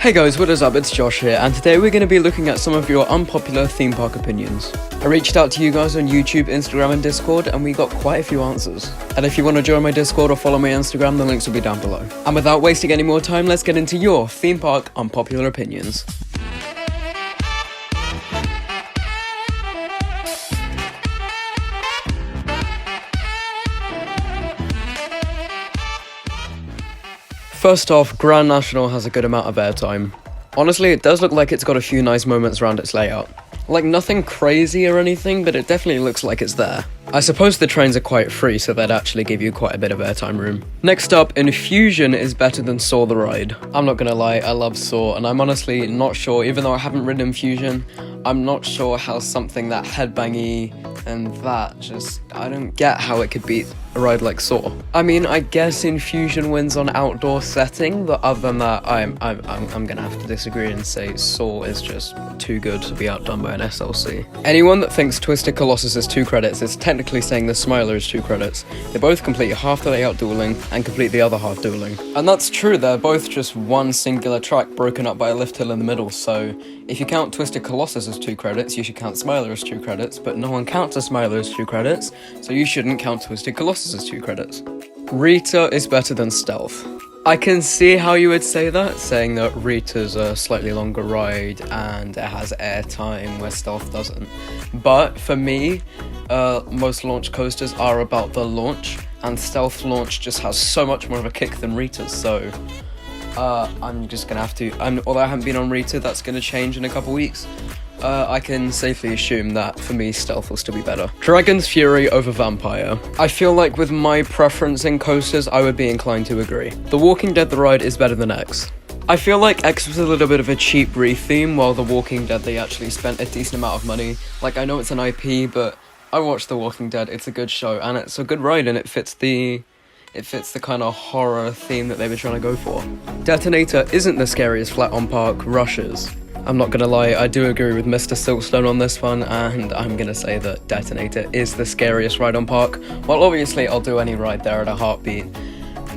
Hey guys, what is up? It's Josh here, and today we're going to be looking at some of your unpopular theme park opinions. I reached out to you guys on YouTube, Instagram and Discord, and we got quite a few answers. And if you want to join my Discord or follow my Instagram, the links will be down below. And without wasting any more time, let's get into your theme park unpopular opinions. First off, Grand National has a good amount of airtime. Honestly, it does look like it's got a few nice moments around its layout. Like, nothing crazy or anything, but it definitely looks like it's there. I suppose the trains are quite free, so they'd actually give you quite a bit of airtime room. Next up, Infusion is better than Saw the ride. I'm not gonna lie, I love Saw, and I'm honestly not sure, even though I haven't ridden Infusion, I'm not sure how something that headbangy and that I don't get how it could beat a ride like Saw. I mean, I guess Infusion wins on outdoor setting, but other than that, I'm gonna have to disagree and say Saw is just too good to be outdone by an SLC. Anyone that thinks Twisted Colossus is 2 credits is technically saying the Smiler is 2 credits. They both complete half the layout dueling and complete the other half dueling. And that's true, they're both just one singular track broken up by a lift hill in the middle, so if you count Twisted Colossus as 2 credits, you should count Smiler as 2 credits, but no one counts a Smiler as 2 credits, so you shouldn't count Twisted Colossus as 2 credits. Rita is better than Stealth. I can see how you would say that, saying that Rita's a slightly longer ride and it has airtime where Stealth doesn't. But for me, most launch coasters are about the launch, and Stealth launch just has so much more of a kick than Rita's, so I'm just gonna have to, although I haven't been on Rita, that's gonna change in a couple weeks. I can safely assume that, for me, Stealth will still be better. Dragon's Fury over Vampire. I feel like with my preference in coasters, I would be inclined to agree. The Walking Dead the ride is better than X. I feel like X was a little bit of a cheap retheme, while The Walking Dead they actually spent a decent amount of money. Like, I know it's an IP, but I watched The Walking Dead, it's a good show, and it's a good ride, and it fits the kind of horror theme that they were trying to go for. Detonator isn't the scariest flat on park, Rush is. I'm not gonna lie, I do agree with Mr. Silkstone on this one, and I'm gonna say that Detonator is the scariest ride on park. Well, obviously, I'll do any ride there at a heartbeat.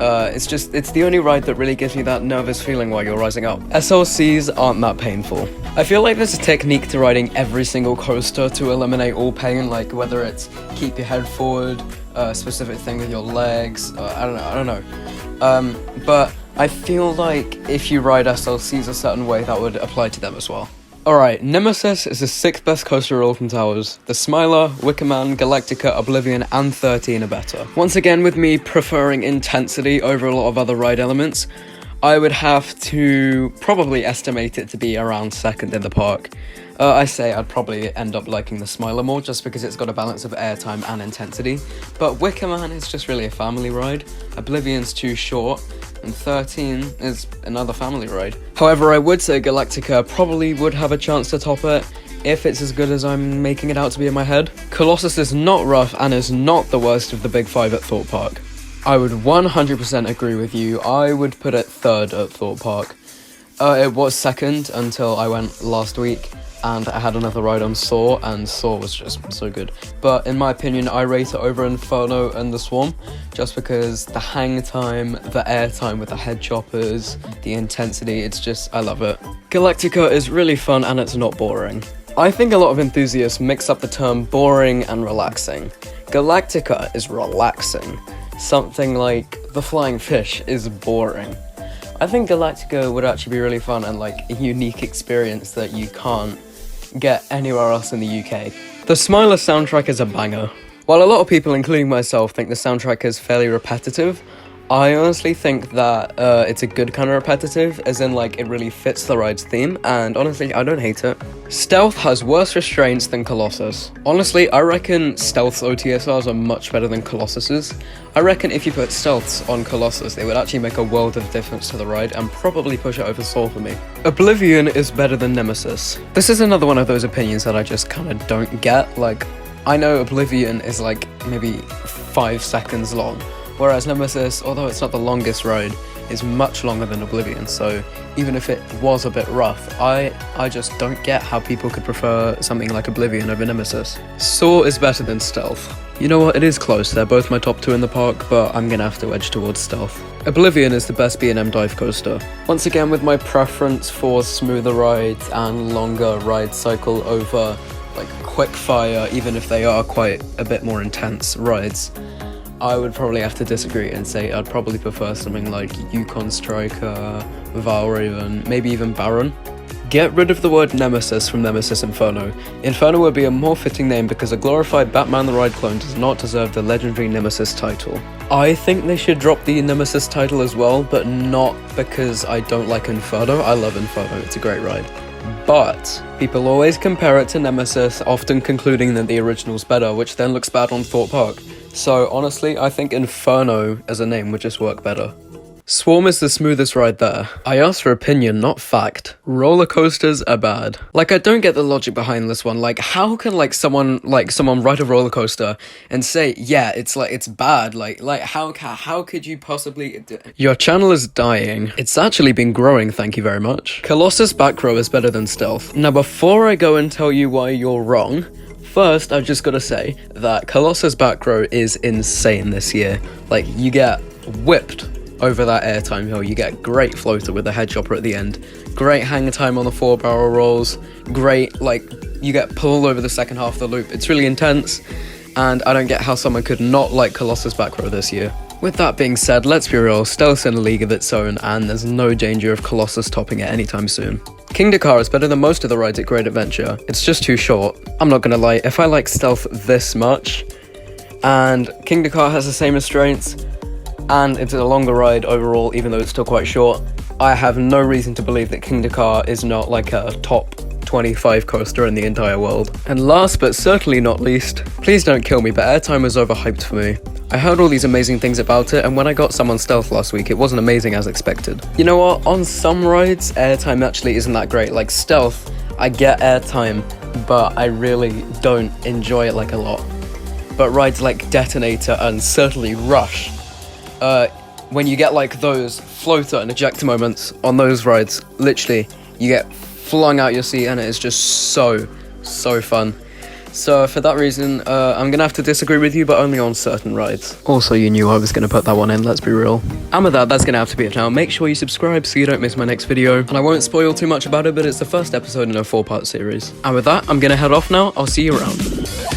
It's the only ride that really gives me that nervous feeling while you're rising up. SLCs aren't that painful. I feel like there's a technique to riding every single coaster to eliminate all pain, like whether it's keep your head forward, a specific thing with your legs, I don't know. But I feel like if you ride SLCs a certain way, that would apply to them as well. Alright, Nemesis is the 6th best coaster of Alton Towers. The Smiler, Wicker Man, Galactica, Oblivion, and 13 are better. Once again, with me preferring intensity over a lot of other ride elements, I would have to probably estimate it to be around 2nd in the park. I say I'd probably end up liking the Smiler more just because it's got a balance of airtime and intensity, but Wicker Man is just really a family ride, Oblivion's too short, and 13 is another family ride. However, I would say Galactica probably would have a chance to top it if it's as good as I'm making it out to be in my head. Colossus is not rough and is not the worst of the big 5 at Thorpe Park. I would 100% agree with you. I would put it 3rd at Thorpe Park. It was 2nd until I went last week, and I had another ride on Saw, and Saw was just so good. But in my opinion, I rate it over Inferno and the Swarm, just because the hang time, the air time with the head choppers, the intensity, I love it. Galactica is really fun and it's not boring. I think a lot of enthusiasts mix up the term boring and relaxing. Galactica is relaxing. Something like the Flying Fish is boring. I think Galactica would actually be really fun and like a unique experience that you can't get anywhere else in the UK. The Smiler soundtrack is a banger. While a lot of people, including myself, think the soundtrack is fairly repetitive, I honestly think that it's a good kind of repetitive, as in like it really fits the ride's theme, and honestly, I don't hate it. Stealth has worse restraints than Colossus. Honestly, I reckon Stealth's OTSRs are much better than Colossus's. I reckon if you put Stealths on Colossus, they would actually make a world of difference to the ride and probably push it over Saw for me. Oblivion is better than Nemesis. This is another one of those opinions that I just kind of don't get. Like, I know Oblivion is like maybe 5 seconds long, whereas Nemesis, although it's not the longest ride, is much longer than Oblivion, so even if it was a bit rough, I just don't get how people could prefer something like Oblivion over Nemesis. Saw is better than Stealth. You know what, it is close, they're both my top 2 in the park, but I'm gonna have to edge towards Stealth. Oblivion is the best B&M dive coaster. Once again, with my preference for smoother rides and longer ride cycle over like quick fire, even if they are quite a bit more intense rides, I would probably have to disagree and say I'd probably prefer something like Yukon Striker, Valraven, maybe even Baron. Get rid of the word Nemesis from Nemesis Inferno. Inferno would be a more fitting name because a glorified Batman the Ride clone does not deserve the legendary Nemesis title. I think they should drop the Nemesis title as well, but not because I don't like Inferno. I love Inferno, it's a great ride. But people always compare it to Nemesis, often concluding that the original's better, which then looks bad on Thorpe Park. So honestly, I think Inferno as a name would just work better. Swarm is the smoothest ride there. I asked for opinion, not fact. Roller coasters are bad. Like, I don't get the logic behind this one. Like, how can someone ride a roller coaster and say, yeah, it's bad? Like how could you possibly? Your channel is dying. It's actually been growing, thank you very much. Colossus back row is better than Stealth. Now, before I go and tell you why you're wrong, first, I've just got to say that Colossus back row is insane this year. Like, you get whipped over that airtime hill, you get great floater with the head chopper at the end, great hang time on the 4 barrel rolls, great, you get pulled over the second half of the loop. It's really intense, and I don't get how someone could not like Colossus back row this year. With that being said, let's be real, Stealth's in a league of its own, and there's no danger of Colossus topping it anytime soon. King Dakar is better than most of the rides at Great Adventure. It's just too short. I'm not gonna lie, if I like Stealth this much, and King Dakar has the same restraints, and it's a longer ride overall, even though it's still quite short, I have no reason to believe that King Dakar is not like a top 25 coaster in the entire world. And last but certainly not least, please don't kill me, but airtime was overhyped for me. I heard all these amazing things about it, and when I got some on Stealth last week, it wasn't amazing as expected. You know what, on some rides, airtime actually isn't that great. Like Stealth, I get airtime, but I really don't enjoy it like a lot. But rides like Detonator and certainly Rush, when you get like those floater and ejector moments on those rides, literally you get flung out your seat and it is just so fun. So for that reason, I'm gonna have to disagree with you, but only on certain rides. Also, you knew I was gonna put that one in, let's be real. And with that's gonna have to be it now. Make sure you subscribe so you don't miss my next video, and I won't spoil too much about it, but it's the first episode in a 4-part series. And with that, I'm gonna head off now. I'll see you around.